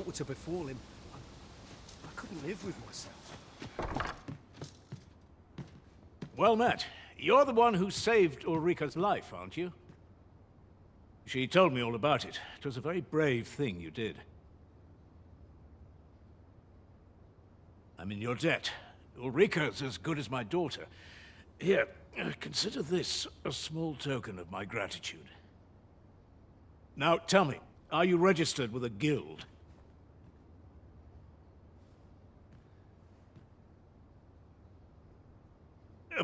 were to befall him, I couldn't live with myself. Well met. You're the one who saved Ulrika's life, aren't you? She told me all about it. It was a very brave thing you did. I'm in your debt. Ulrika's as good as my daughter. Here, consider this a small token of my gratitude. Now, tell me, are you registered with a guild?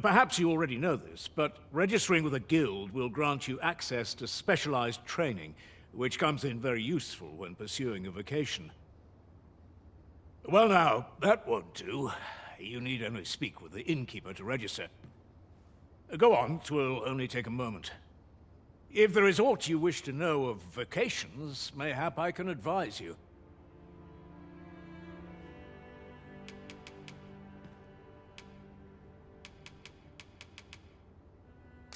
Perhaps you already know this, but registering with a guild will grant you access to specialized training, which comes in very useful when pursuing a vocation. Well now, that won't do. You need only speak with the innkeeper to register. Go on, 'twill only take a moment. If there is aught you wish to know of vocations, mayhap I can advise you.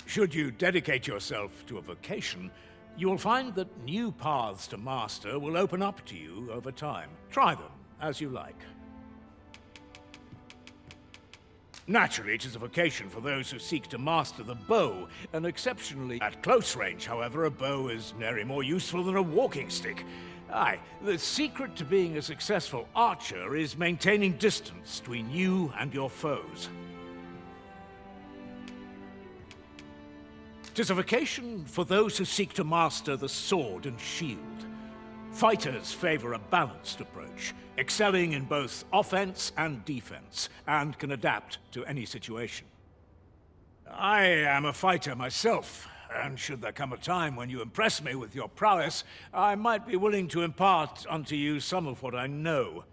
Should you dedicate yourself to a vocation, you will find that new paths to master will open up to you over time. Try them as you like. Naturally, it is a vocation for those who seek to master the bow, and exceptionally at close range, however, a bow is nary more useful than a walking stick. Aye, the secret to being a successful archer is maintaining distance between you and your foes. 'Tis a vocation for those who seek to master the sword and shield. Fighters favor a balanced approach, excelling in both offense and defense, and can adapt to any situation. I am a fighter myself, and should there come a time when you impress me with your prowess, I might be willing to impart unto you some of what I know.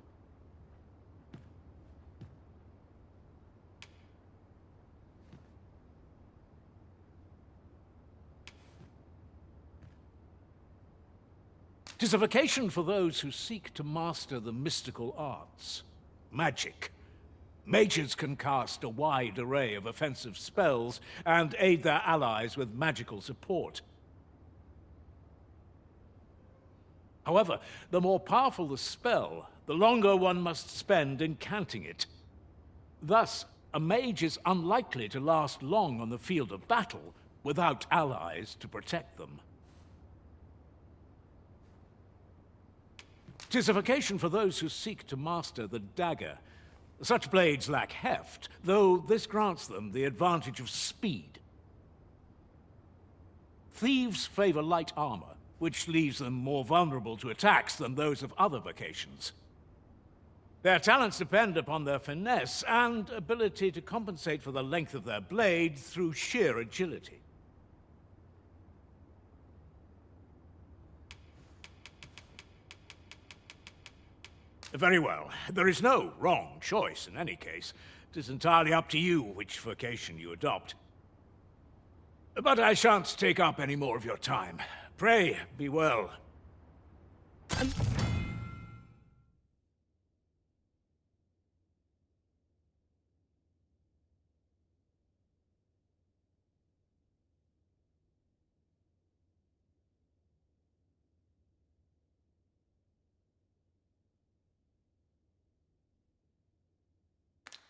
It is a vocation for those who seek to master the mystical arts. Magic. Mages can cast a wide array of offensive spells and aid their allies with magical support. However, the more powerful the spell, the longer one must spend incanting it. Thus, a mage is unlikely to last long on the field of battle without allies to protect them. 'Tis a vocation for those who seek to master the dagger. Such blades lack heft, though this grants them the advantage of speed. Thieves favor light armor, which leaves them more vulnerable to attacks than those of other vocations. Their talents depend upon their finesse and ability to compensate for the length of their blade through sheer agility. Very well. There is no wrong choice in any case. It is entirely up to you which vocation you adopt. But I shan't take up any more of your time. Pray, be well.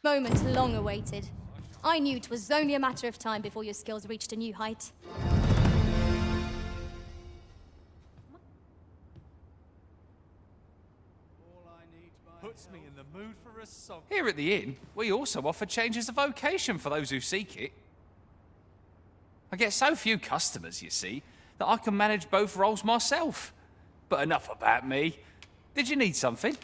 Moment long awaited. I knew 'twas only a matter of time before your skills reached a new height. Puts me in the mood for a song. Here at the inn, we also offer changes of vocation for those who seek it. I get so few customers, you see, that I can manage both roles myself. But enough about me. Did you need something?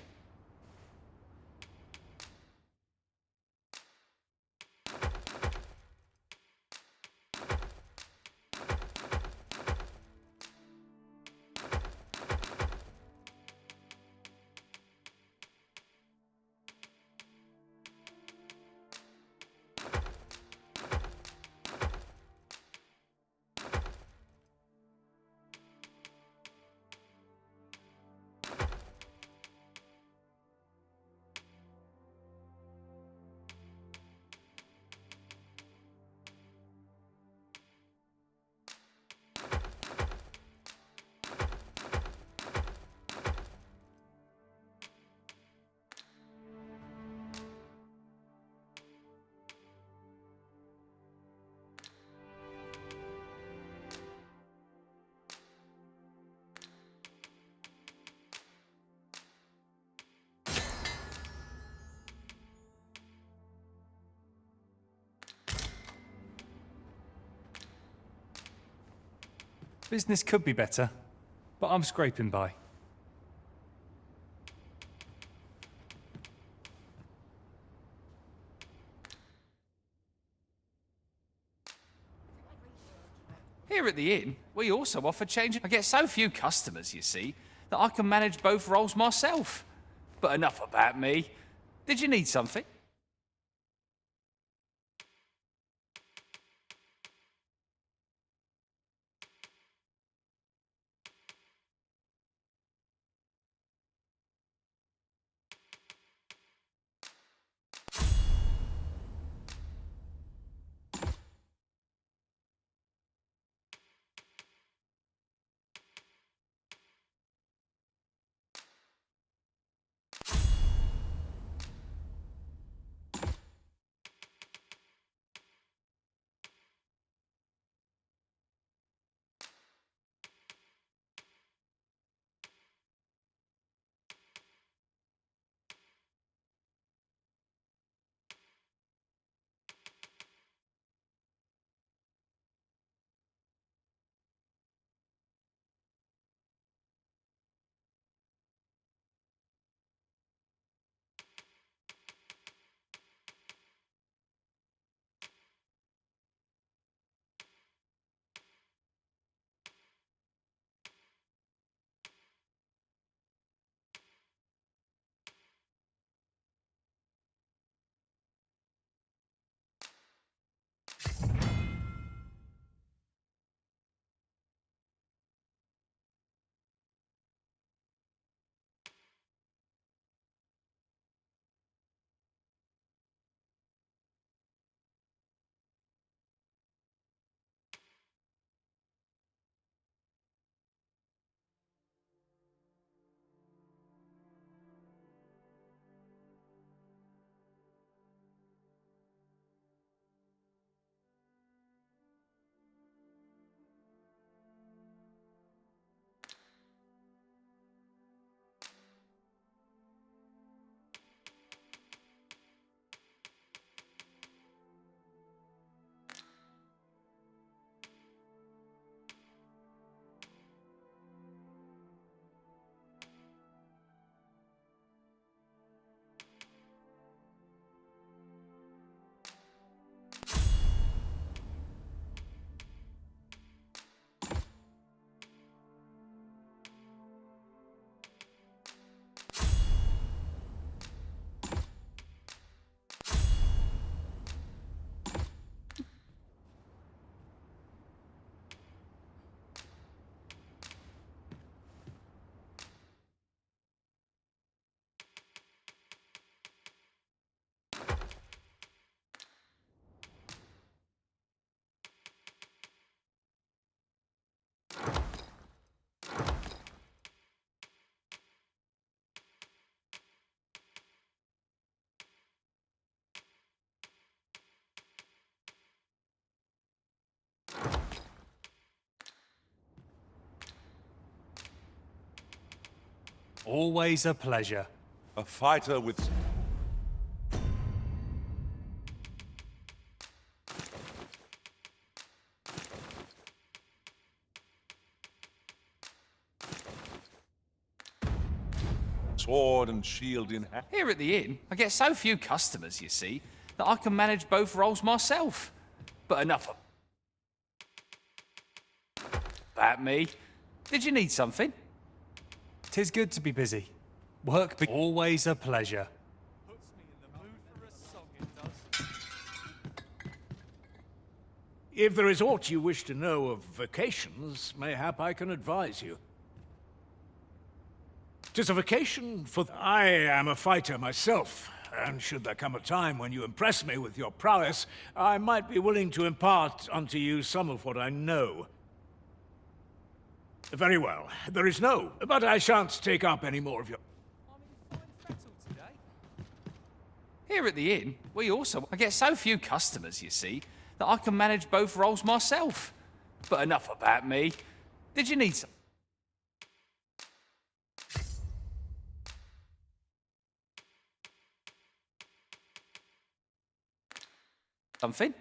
Business could be better, but I'm scraping by. Here at the inn, we also offer change. I get so few customers, you see, that I can manage both roles myself. But enough about me. Did you need something? Always a pleasure. A fighter with... sword and shield in hand. Here at the inn, I get so few customers, you see, that I can manage both roles myself. But enough about me. Did you need something? 'Tis good to be busy. Work be always a pleasure. Puts me in the mood for a song, it does. If there is aught you wish to know of vacations, mayhap I can advise you. 'Tis a vacation for... I am a fighter myself, and should there come a time when you impress me with your prowess, I might be willing to impart unto you some of what I know. Very well, there is no, but I shan't take up any more of your... I'm in fine fettle today. Here at the inn, we also... I get so few customers, you see, that I can manage both roles myself. But enough about me. Did you need some... something?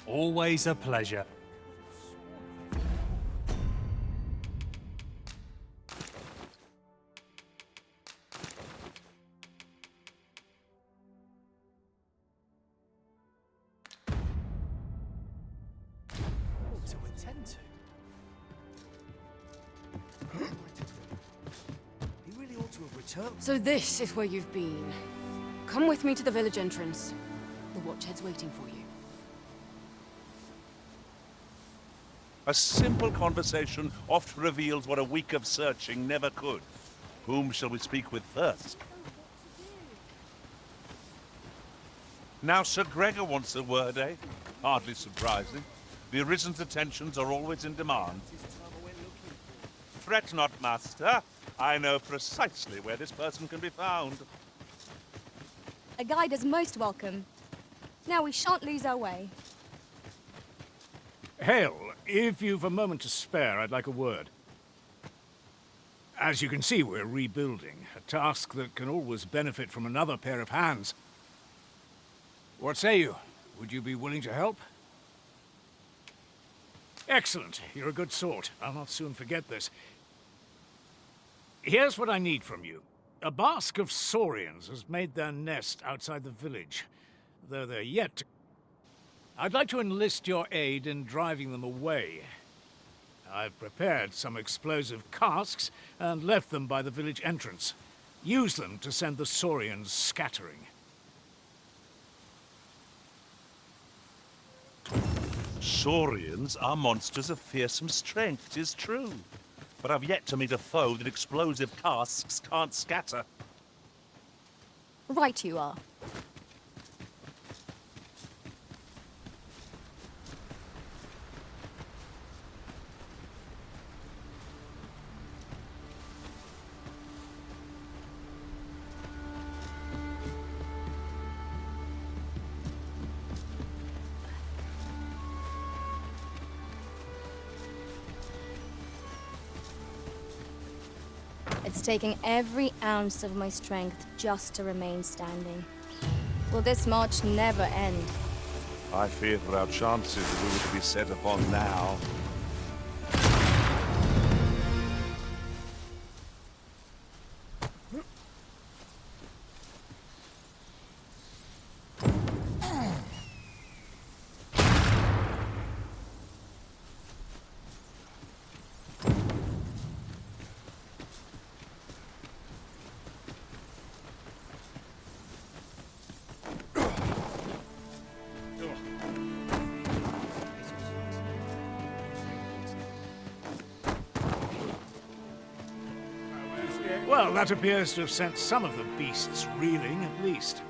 Always a pleasure. To attend to. He really ought to have returned. So this is where you've been. Come with me to the village entrance. The Watchhead's waiting for you. A simple conversation oft reveals what a week of searching never could. Whom shall we speak with first? Now Sir Gregor wants a word, eh? Hardly surprising. The Arisen's attentions are always in demand. Fret not, Master. I know precisely where this person can be found. A guide is most welcome. Now we shan't lose our way. Hail, if you've a moment to spare, I'd like a word. As you can see, we're rebuilding, a task that can always benefit from another pair of hands. What say you? Would you be willing to help? Excellent. You're a good sort. I'll not soon forget this. Here's what I need from you. A bask of saurians has made their nest outside the village, though they're yet to... I'd like to enlist your aid in driving them away. I've prepared some explosive casks and left them by the village entrance. Use them to send the saurians scattering. Saurians are monsters of fearsome strength, 'tis true. But I've yet to meet a foe that explosive casks can't scatter. Right you are. It's taking every ounce of my strength just to remain standing. Will this march never end? I fear for our chances if we were to be set upon now. Well, that appears to have sent some of the beasts reeling, at least.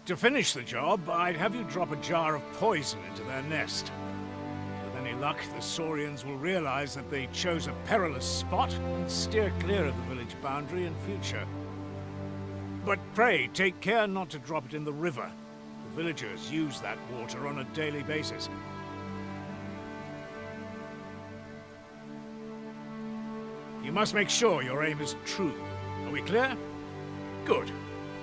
To finish the job, I'd have you drop a jar of poison into their nest. With any luck, the Saurians will realize that they chose a perilous spot and steer clear of the village boundary in future. But pray, take care not to drop it in the river. The villagers use that water on a daily basis. You must make sure your aim is true. Are we clear? Good.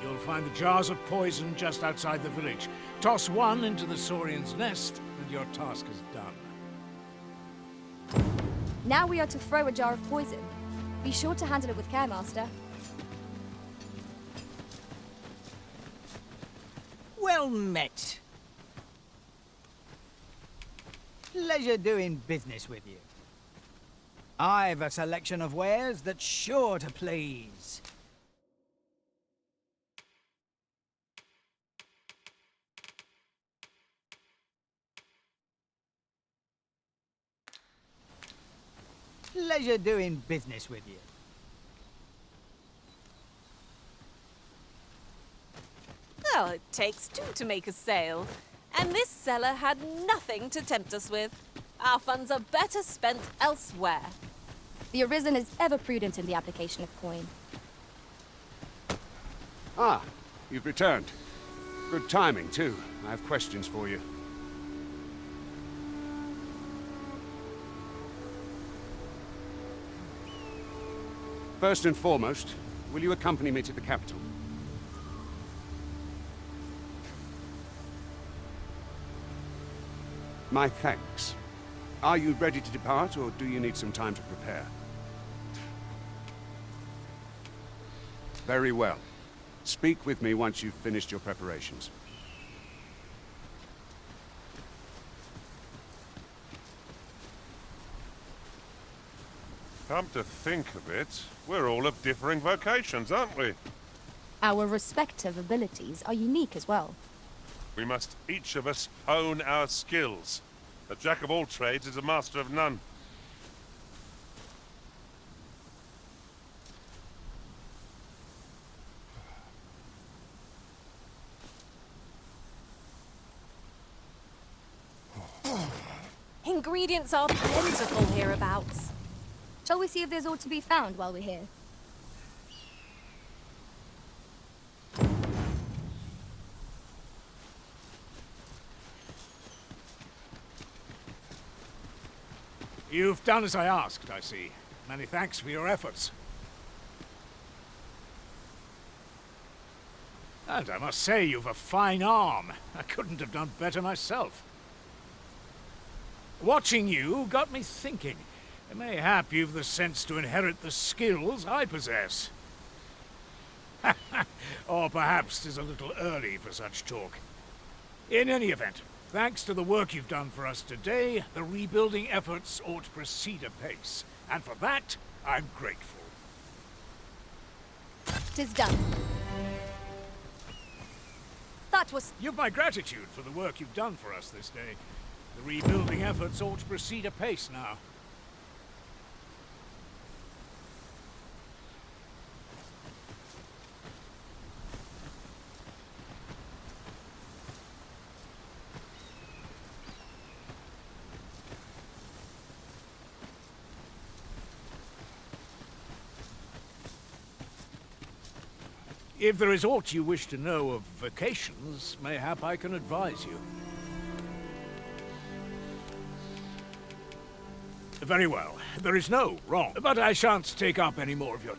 You'll find the jars of poison just outside the village. Toss one into the Saurian's nest, and your task is done. Now we are to throw a jar of poison. Be sure to handle it with care, Master. Well met. Pleasure doing business with you. I've a selection of wares that's sure to please. Pleasure doing business with you. Well, it takes two to make a sale. And this seller had nothing to tempt us with. Our funds are better spent elsewhere. The Arisen is ever prudent in the application of coin. Ah, you've returned. Good timing, too. I have questions for you. First and foremost, will you accompany me to the capital? My thanks. Are you ready to depart, or do you need some time to prepare? Very well. Speak with me once you've finished your preparations. Come to think of it, we're all of differing vocations, aren't we? Our respective abilities are unique as well. We must each of us hone our skills. A jack of all trades is a master of none. Ingredients are plentiful hereabouts. Shall we see if there's aught to be found while we're here? You've done as I asked, I see. Many thanks for your efforts. And I must say, you've a fine arm. I couldn't have done better myself. Watching you got me thinking. Mayhap you've the sense to inherit the skills I possess. Or perhaps 'tis a little early for such talk. In any event, thanks to the work you've done for us today, the rebuilding efforts ought to proceed apace. And for that, I'm grateful. 'Tis done. That was... You've my gratitude for the work you've done for us this day. The rebuilding efforts ought to proceed apace now. If there is aught you wish to know of vocations, mayhap I can advise you. Very well. There is no wrong, but I shan't take up any more of your...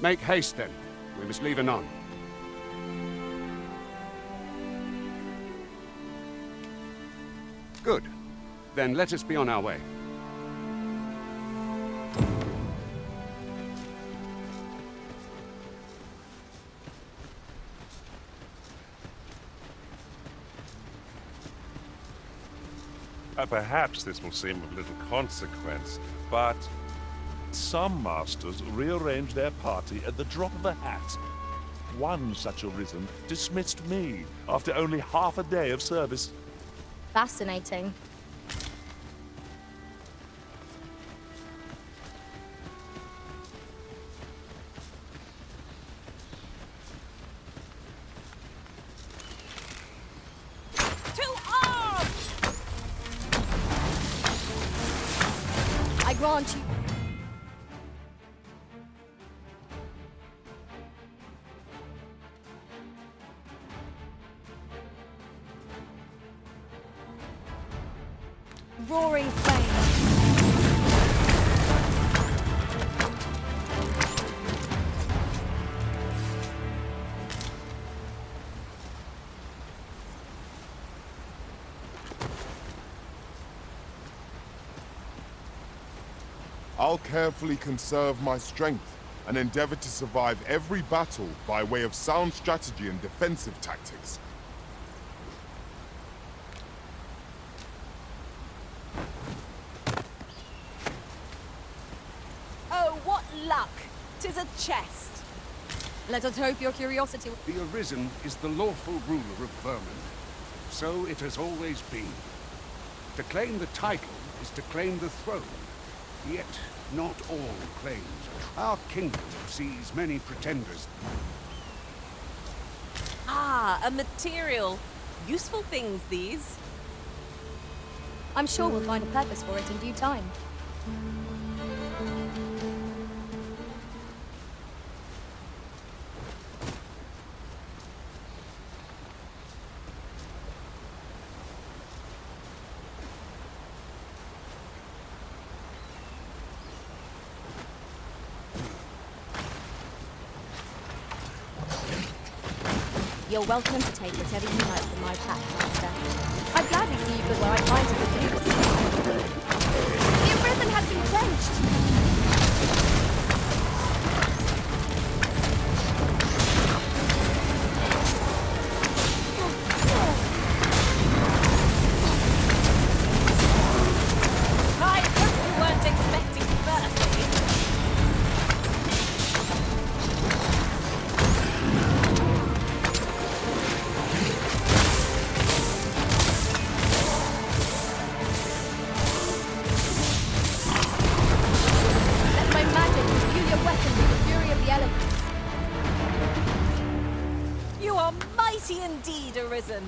Make haste, then. We must leave anon. Good. Then let us be on our way. Perhaps this will seem of little consequence, but some masters rearrange their party at the drop of a hat. One such arisen dismissed me after only half a day of service. Fascinating. To arms! I grant you... Roaring flame. I'll carefully conserve my strength and endeavor to survive every battle by way of sound strategy and defensive tactics. Oh, what luck! 'Tis a chest. Let us hope your curiosity... The Arisen is the lawful ruler of Vermin. So it has always been. To claim the title is to claim the throne. Yet, not all claims. Our kingdom sees many pretenders. Ah, a material. Useful things, these. I'm sure we'll find a purpose for it in due time. You're welcome to take whatever you like from my pack, Master. I'd gladly see you put where I find it with you. The Arisen has been quenched! I hope you weren't expecting mercy. Let my magic imbue your weapon with the fury of the elements. You are mighty indeed, Arisen.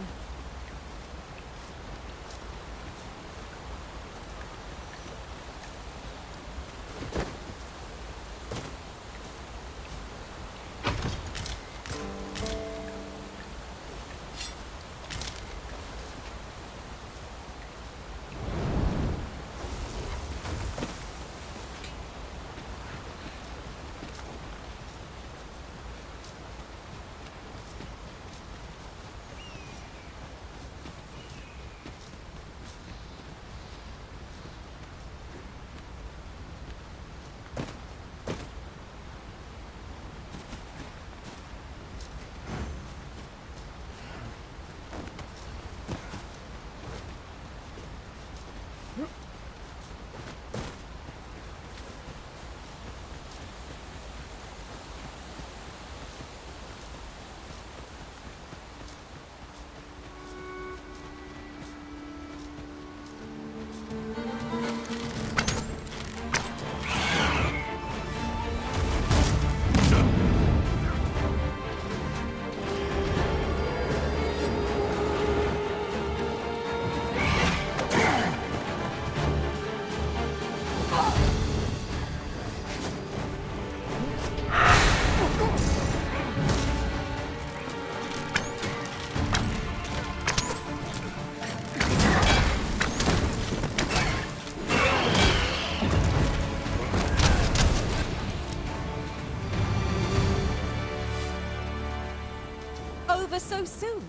Over so soon?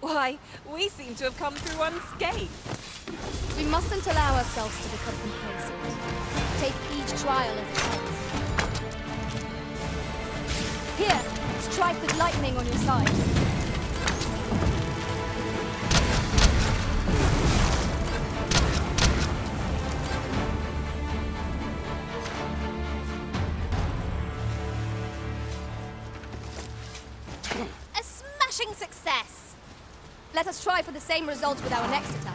Why, we seem to have come through unscathed. We mustn't allow ourselves to become complacent. Take each trial as it comes. Here, strike with lightning on your side. A smashing success! Let us try for the same result with our next attack.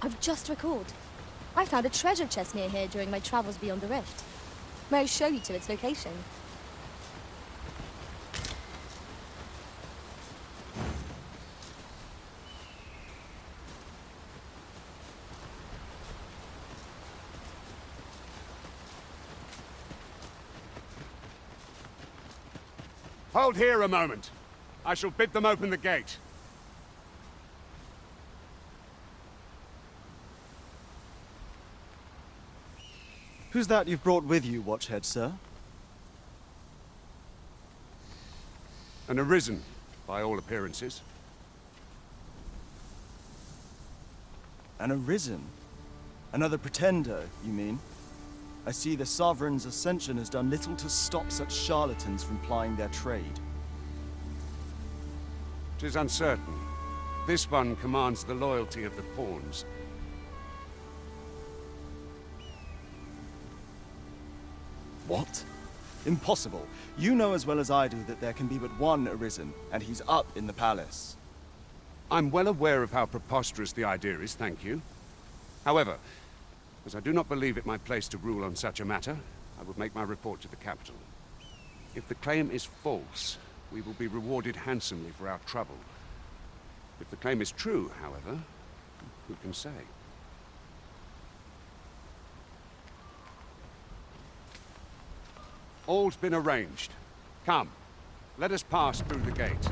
I've just recalled. I found a treasure chest near here during my travels beyond the rift. May I show you to its location? Hold here a moment. I shall bid them open the gate. Who's that you've brought with you, Watchhead, sir? An Arisen, by all appearances. An Arisen? Another pretender, you mean? I see the Sovereign's ascension has done little to stop such charlatans from plying their trade. 'Tis uncertain. This one commands the loyalty of the pawns. What? Impossible. You know as well as I do that there can be but one Arisen, and he's up in the palace. I'm well aware of how preposterous the idea is, thank you. However, as I do not believe it my place to rule on such a matter, I would make my report to the capital. If the claim is false, we will be rewarded handsomely for our trouble. If the claim is true, however, who can say? All's been arranged. Come, let us pass through the gate.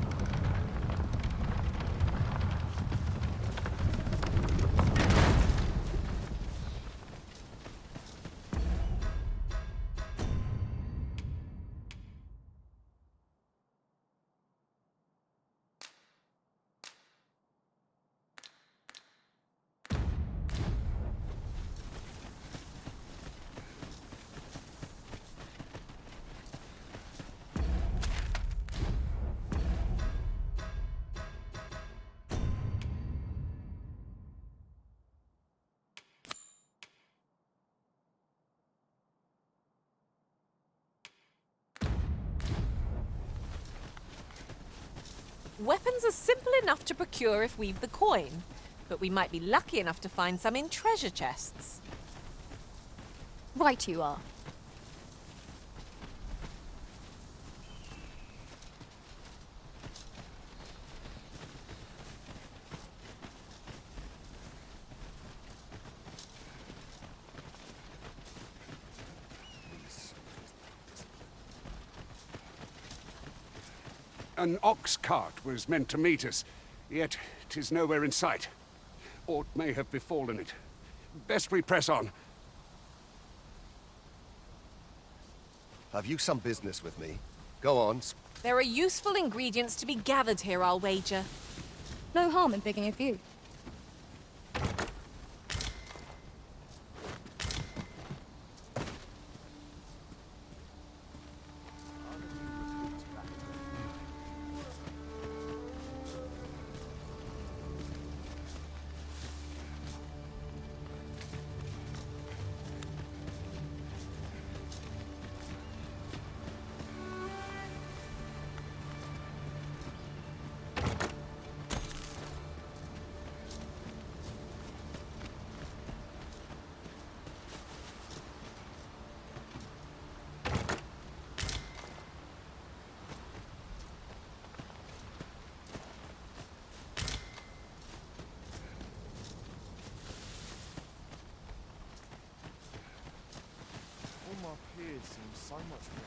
Weapons are simple enough to procure if we've the coin, but we might be lucky enough to find some in treasure chests. Right you are. An ox cart was meant to meet us, yet 'tis nowhere in sight. Aught may have befallen it. Best we press on. Have you some business with me? Go on. There are useful ingredients to be gathered here, I'll wager. No harm in picking a few. All my peers seem so much better.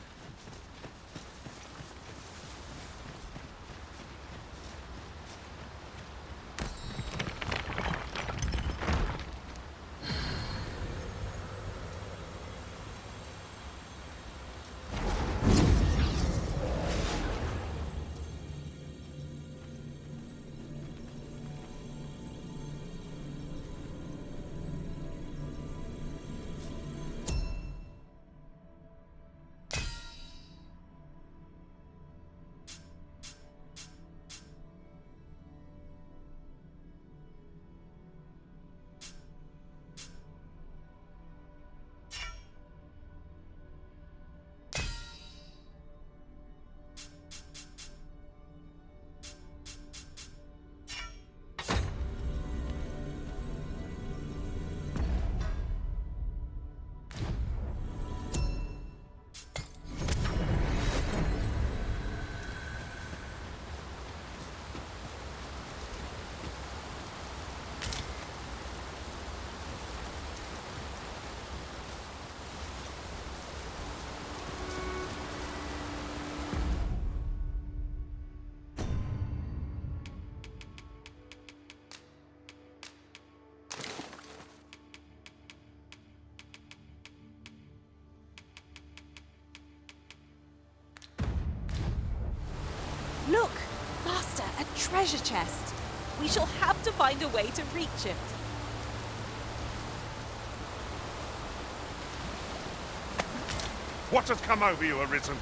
Look! Master, a treasure chest! We shall have to find a way to reach it. What has come over you, Arisen?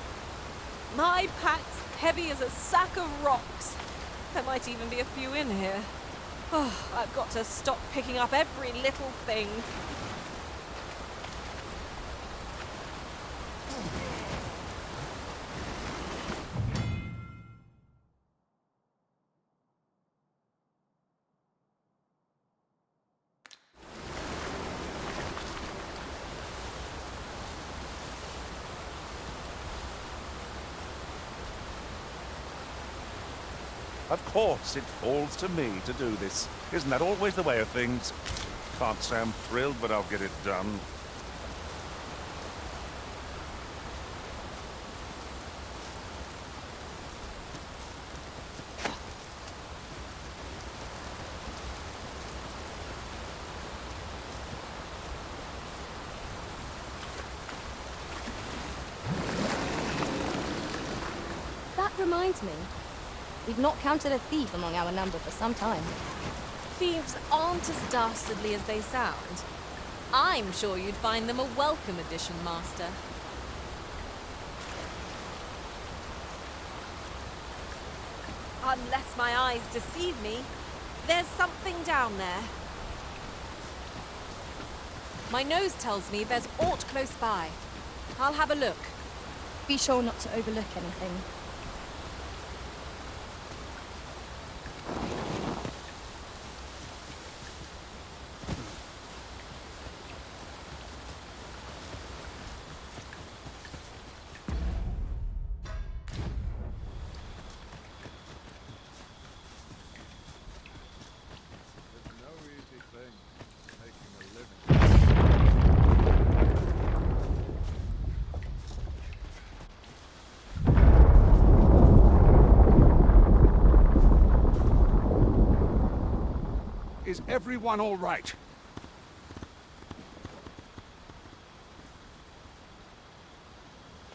My pack's heavy as a sack of rocks. There might even be a few in here. Oh, I've got to stop picking up every little thing. Of course, it falls to me to do this. Isn't that always the way of things? Can't say I'm thrilled, but I'll get it done. That reminds me. We've not counted a thief among our number for some time. Thieves aren't as dastardly as they sound. I'm sure you'd find them a welcome addition, Master. Unless my eyes deceive me, there's something down there. My nose tells me there's aught close by. I'll have a look. Be sure not to overlook anything. Is everyone all right?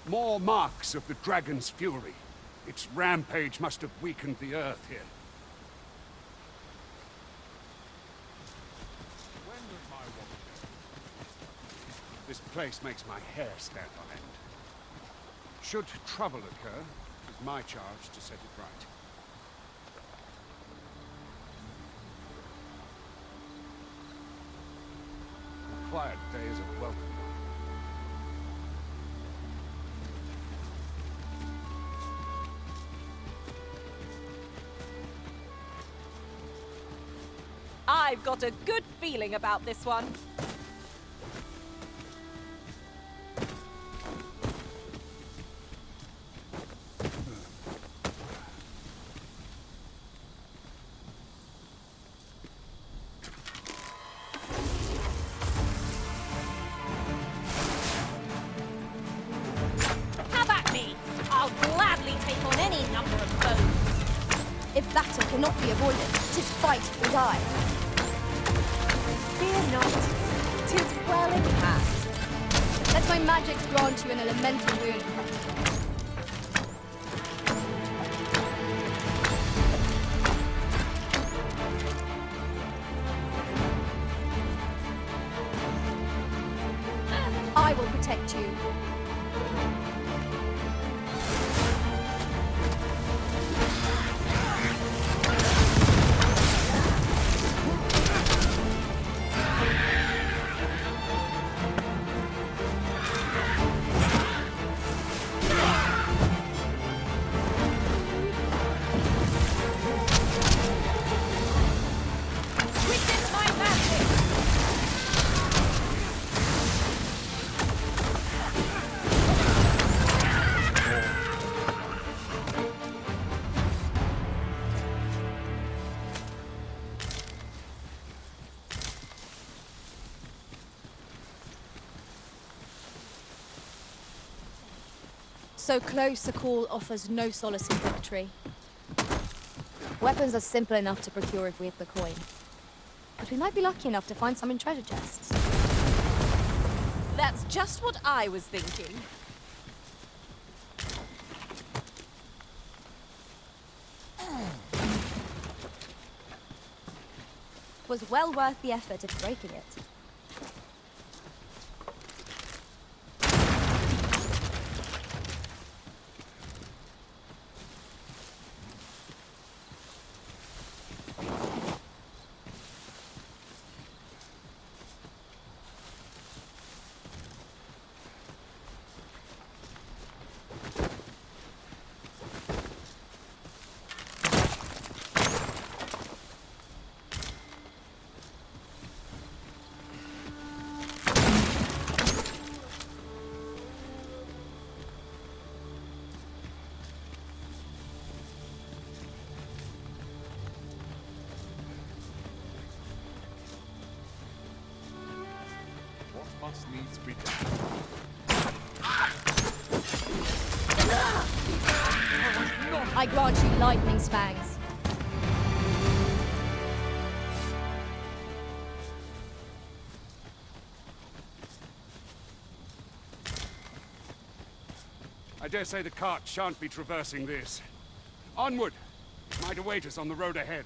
More marks of the dragon's fury. Its rampage must have weakened the earth here. When was my watch? This place makes my hair stand on end. Should trouble occur, it is my charge to set it right. A quiet day is a welcome one. I've got a good feeling about this one. Have at me! I'll gladly take on any number of foes. If battle cannot be avoided, 'tis fight or die. Fear not. 'Tis well in hand. Let my magics grant you an elemental wound. I will protect you. Witness my magic! So close a call offers no solace in victory. Weapons are simple enough to procure if we have the coin. But we might be lucky enough to find some in treasure chests. That's just what I was thinking. Was well worth the effort of breaking it. task needs be done. I grant you lightning's fangs. I dare say the cart shan't be traversing this. Onward! Might await us on the road ahead.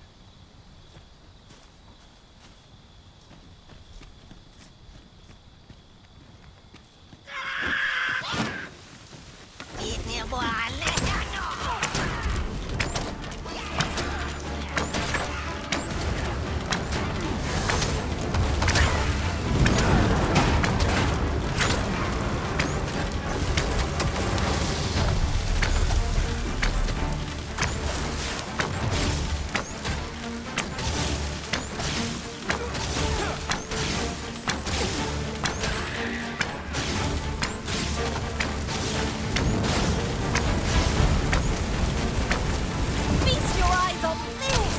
Feast your eyes on this!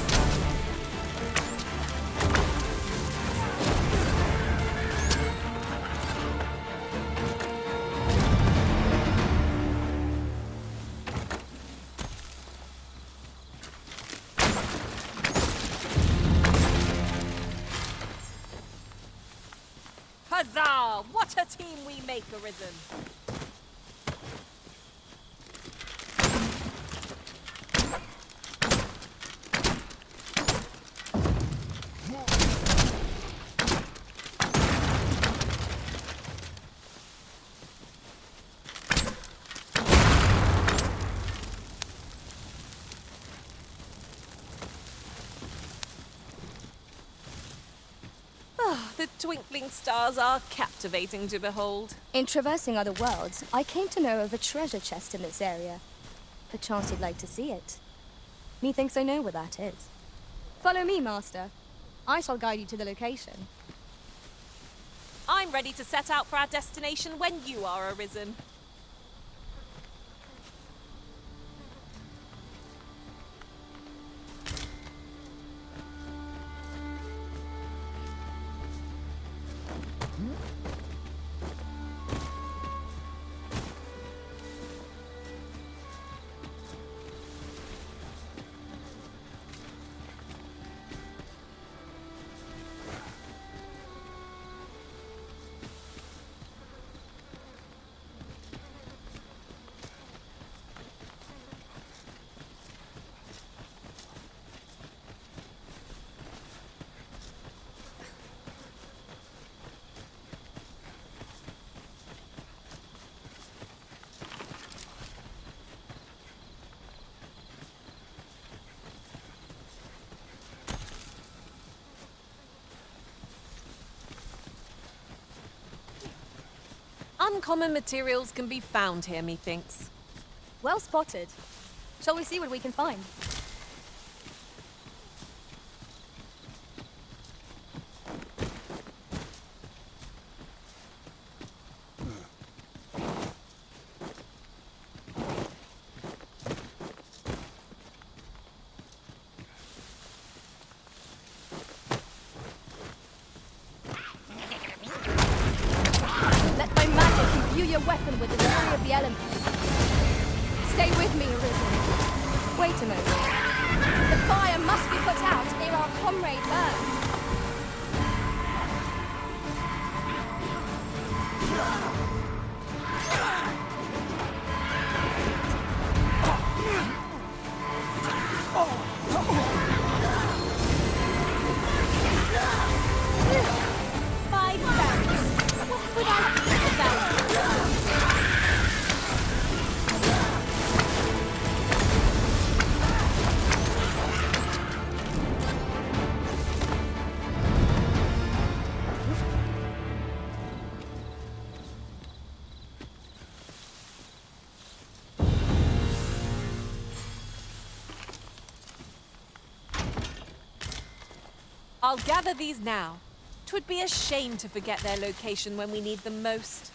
Huzzah! What a team we make, Arisen! The twinkling stars are captivating to behold. In traversing other worlds, I came to know of a treasure chest in this area. Perchance you'd like to see it. Methinks I know where that is. Follow me, Master. I shall guide you to the location. I'm ready to set out for our destination when you are, Arisen. Uncommon materials can be found here, methinks. Well spotted. Shall we see what we can find? Let my magic imbue your weapon with the fury of the elements. Stay with me, Arisen. Wait a moment. The fire must be put out ere our comrade burns. My thanks. What would I do without you? I'll gather these now. 'Twould be a shame to forget their location when we need them most.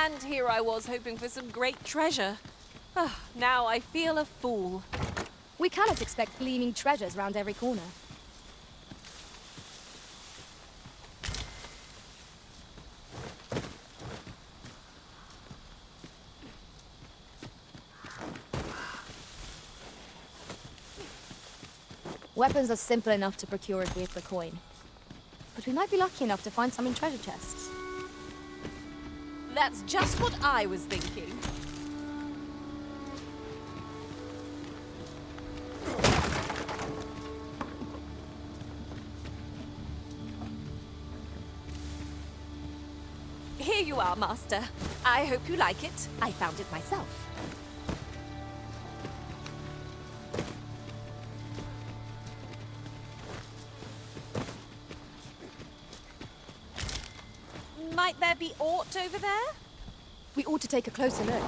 And here I was hoping for some great treasure. Ah, now I feel a fool. We cannot expect gleaming treasures round every corner. Weapons are simple enough to procure if we have the coin. But we might be lucky enough to find some in treasure chests. That's just what I was thinking. Here you are, Master. I hope you like it. I found it myself. Might there be aught over there? We ought to take a closer look.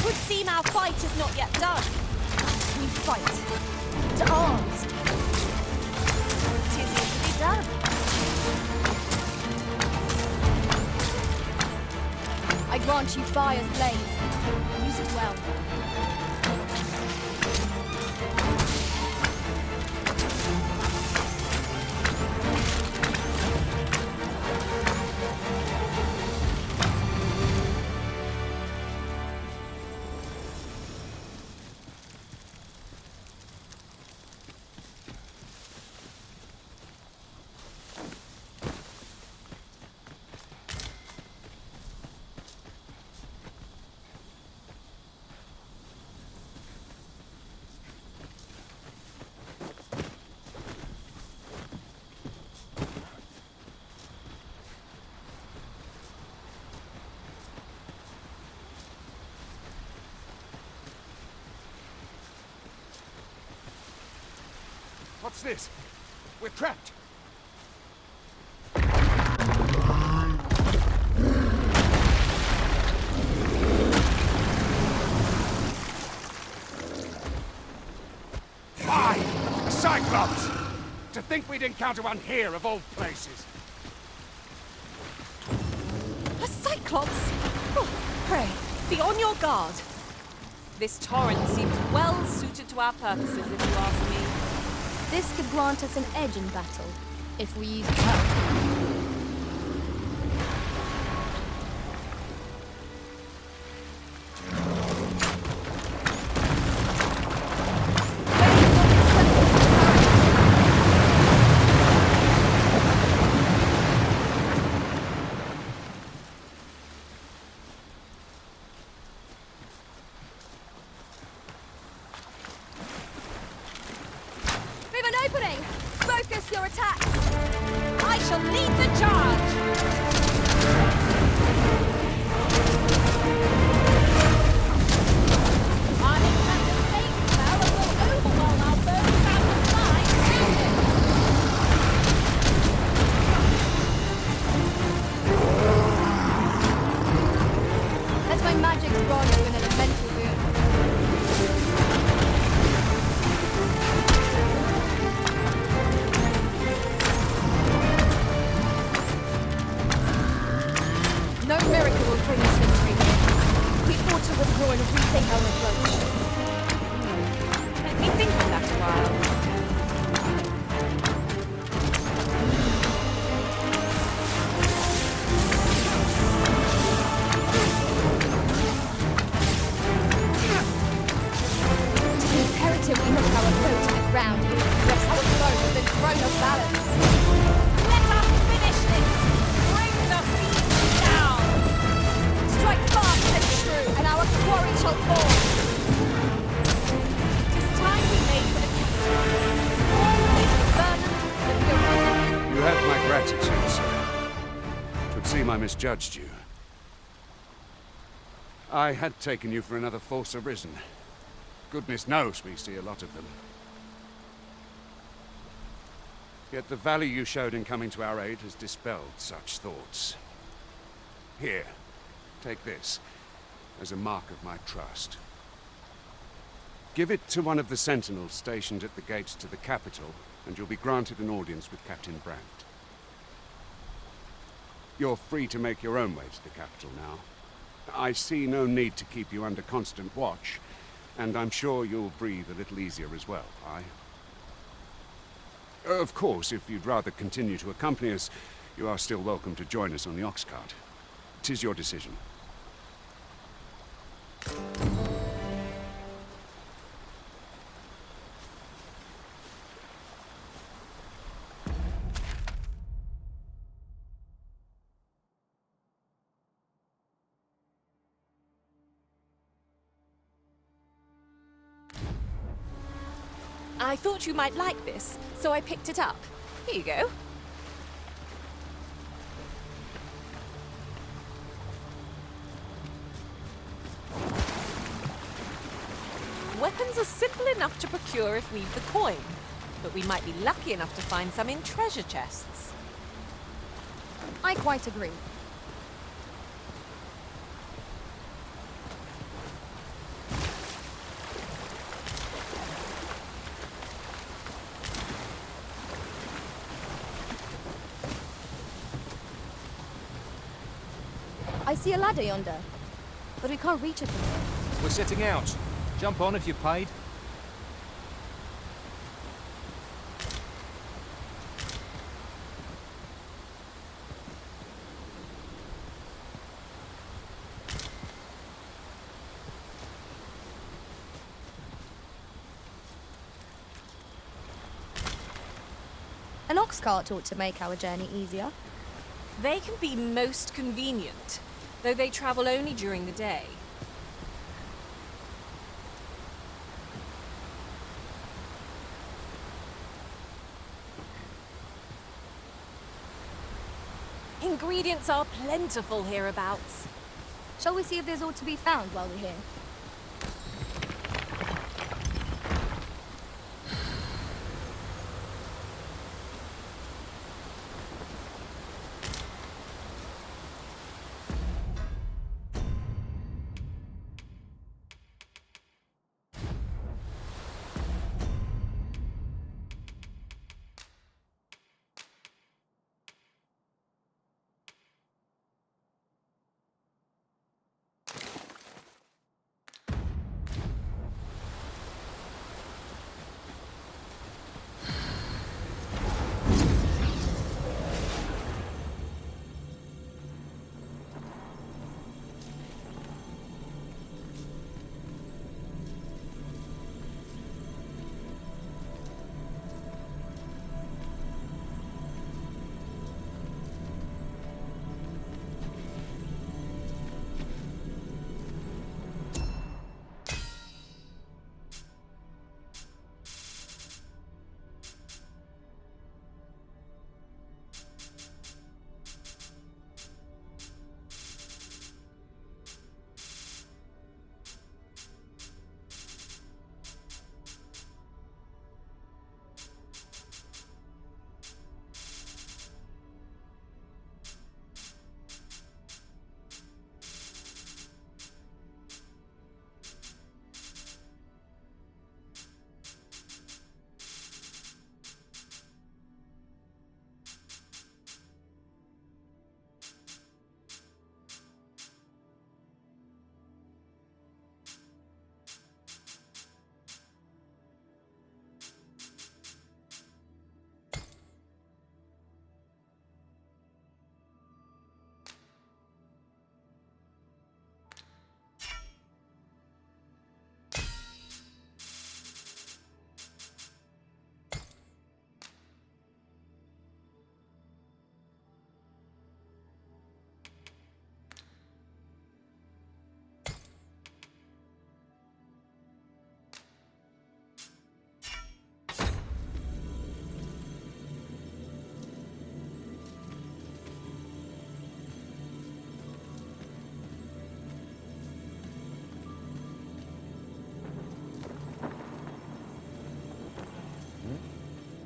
Would seem our fight is not yet done. We fight. To arms. 'Tis yet to be done. I grant you fire's blaze. Use it well. What's this? We're trapped. Why? A Cyclops! To think we'd encounter one here of all places. A Cyclops? Oh, pray, be on your guard. This torrent seems well suited to our purposes, if you ask me. This could grant us an edge in battle, if we use it well. We've an opening! Focus your attacks! I I shall lead the charge! Our encounter saves spell and will overwhelm our foes out of flying creatures! Let my magic grant you an elemental boon. No miracle will bring us victory here. We ought to withdraw and rethink our approach. Let me think on that a while. It is imperative we knock our foe to the ground, lest our foe has been thrown off balance. Let us finish this! Bring the beast down! Strike fast and true, and our quarry shall fall. It is time we made for the capital. Always burden the bureaucracy. You have my gratitude, sir. 'Twould seem I misjudged you. I had taken you for another Force Arisen. Goodness knows we see a lot of them. Yet the value you showed in coming to our aid has dispelled such thoughts. Here, take this as a mark of my trust. Give it to one of the sentinels stationed at the gates to the capital, and you'll be granted an audience with Captain Brandt. You're free to make your own way to the capital now. I see no need to keep you under constant watch, and I'm sure you'll breathe a little easier as well, aye? Of course, if you'd rather continue to accompany us, you are still welcome to join us on the ox cart. 'Tis your decision. I thought you might like this, so I picked it up. Here you go. Weapons are simple enough to procure if we've the coin, but we might be lucky enough to find some in treasure chests. I quite agree. I see a ladder yonder, but we can't reach it from here. We're setting out. Jump on if you're paid. An ox cart ought to make our journey easier. They can be most convenient, though they travel only during the day. Ingredients are plentiful hereabouts. Shall we see if there's aught to be found while we're here?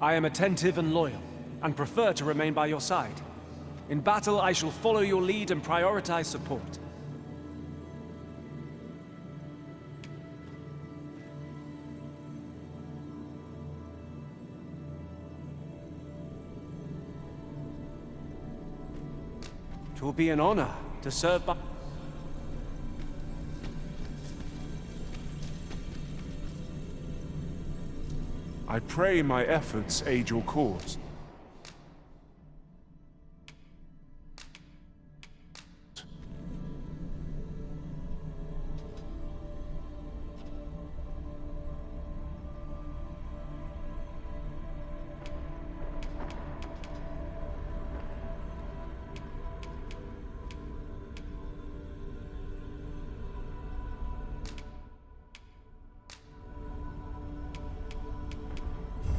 I am attentive and loyal, and prefer to remain by your side. In battle, I shall follow your lead and prioritize support. It will be an honor to serve by... I pray my efforts aid your cause.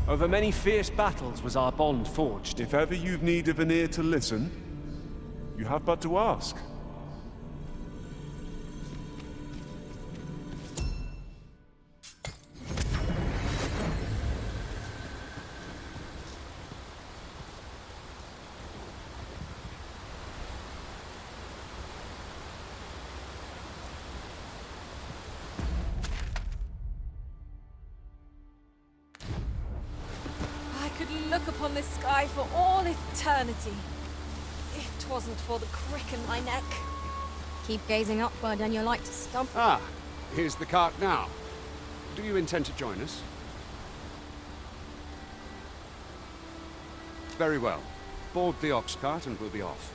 Over many fierce battles was our bond forged. If ever you've need of an ear to listen, you have but to ask. Look upon this sky for all eternity. If 'twasn't for the crick in my neck. Keep gazing upward and you're like to stump. Ah, here's the cart now. Do you intend to join us? Very well. Board the ox cart and we'll be off.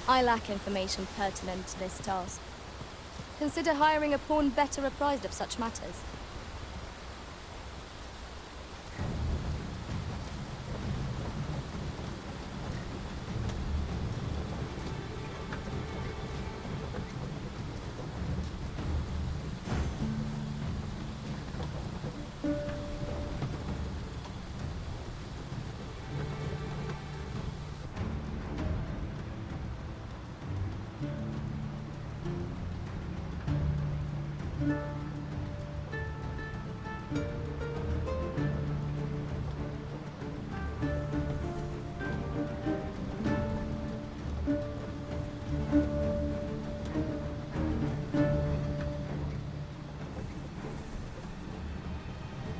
I lack information pertinent to this task. Consider hiring a pawn better apprised of such matters.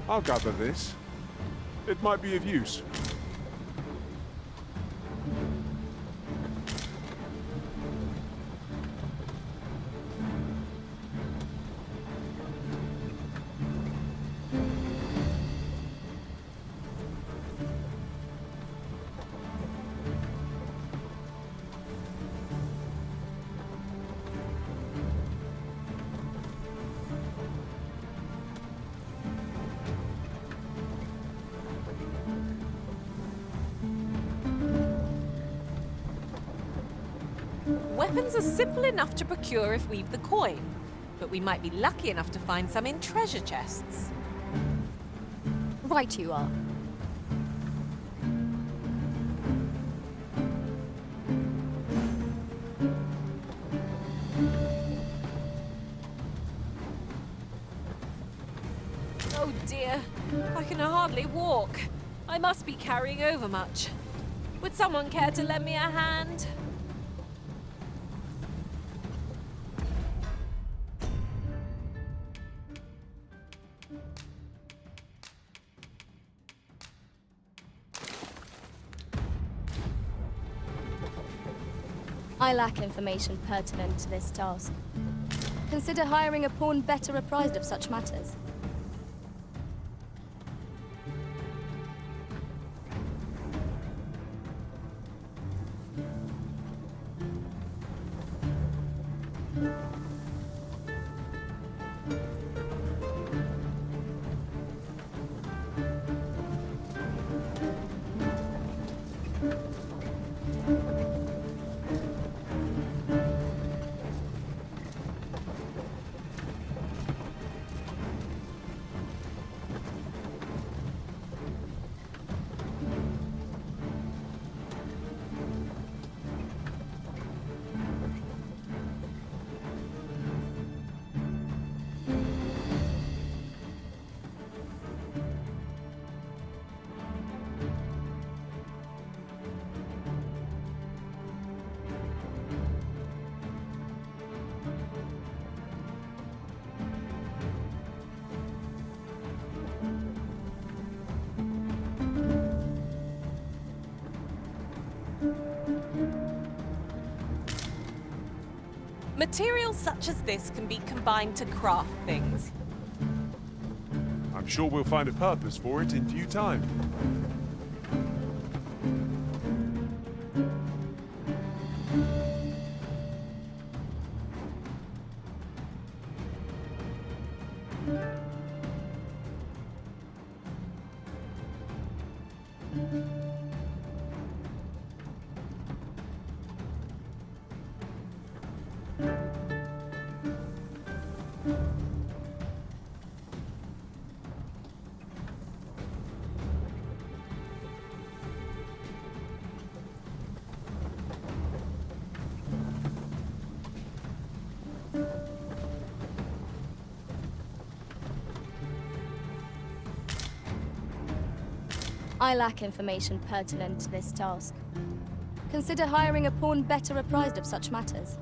I'll gather this. It might be of use. Weapons are simple enough to procure if we've the coin, but we might be lucky enough to find some in treasure chests. Right you are. Oh dear, I can hardly walk. I must be carrying over much. Would someone care to lend me a hand? I lack information pertinent to this task. Consider hiring a pawn better apprised of such matters. Materials such as this can be combined to craft things. I'm sure we'll find a purpose for it in due time. I lack information pertinent to this task. Consider hiring a pawn better apprised of such matters.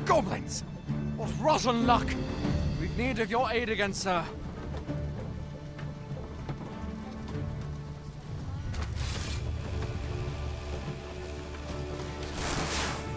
Goblins! What rotten luck! We've need of your aid again, sir.